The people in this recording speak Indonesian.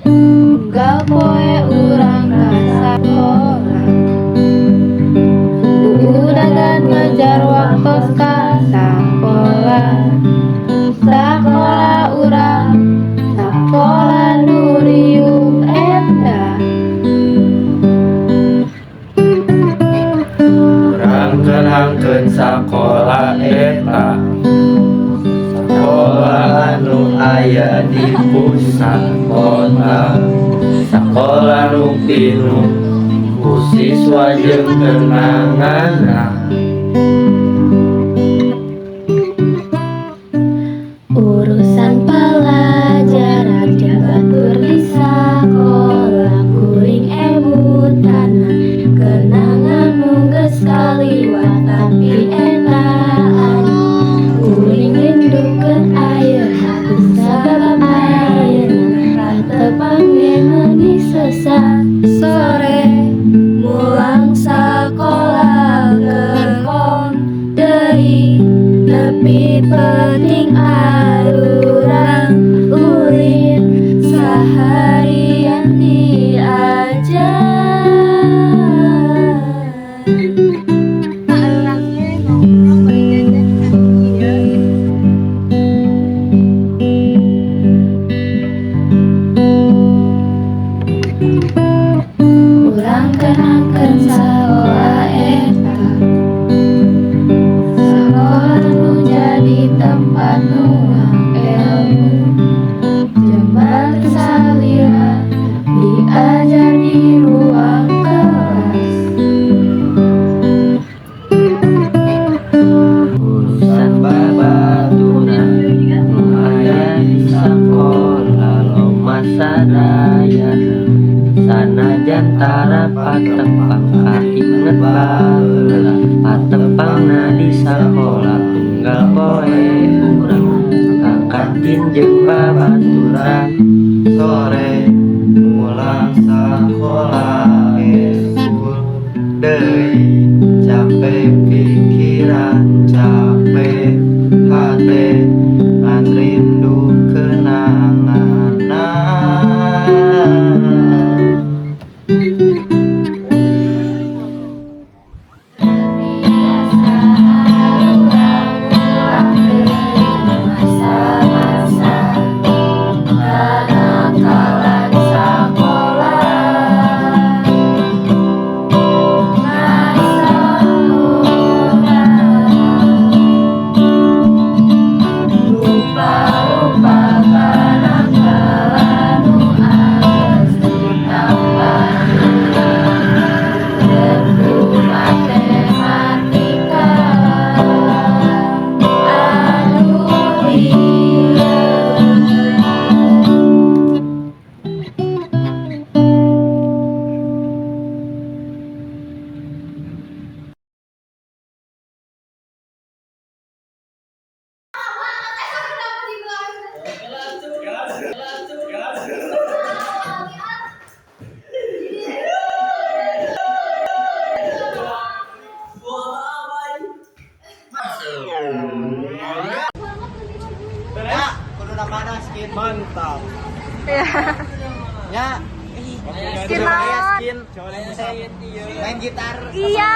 Unggal poe urang ka sakola, udagan ngejar waktos ka sakola. Sakola urang, sakola nu riung endah. Urang kenangkeun sakola eta, sakola anu aya di pusat kota. Sakola nu pinuh ku siswa jeung kenanganna. Urusan pelajaran jabatur di sakola, kuring ebutana kenangan nu geus kaliwat tapi enaan. Kuring rindukeun ayeuna ku sabab ayeuna ratepang ge meuni sesat. Sore mulang sakola kerkom deui, nepi penting arurang ulin seharian diajar. Urang kenangkeun sakola eta, sakola nu jadi tempat nuang ilmu, jeung batu salira diajar di ruang kelas. Urusan babaturan nu aya di sakola loma sadayana, sanajan tara patepang kainget baheula. Patepangna di sakola unggal poe urang ka kantin jeung babaturan. Sore mulang sakola eskul deui, capek pikiran capek hate ngan rindu kenanganna. Ya, kudu namana skin mantap. Ya, Skin naon? skin main gitar. Iya.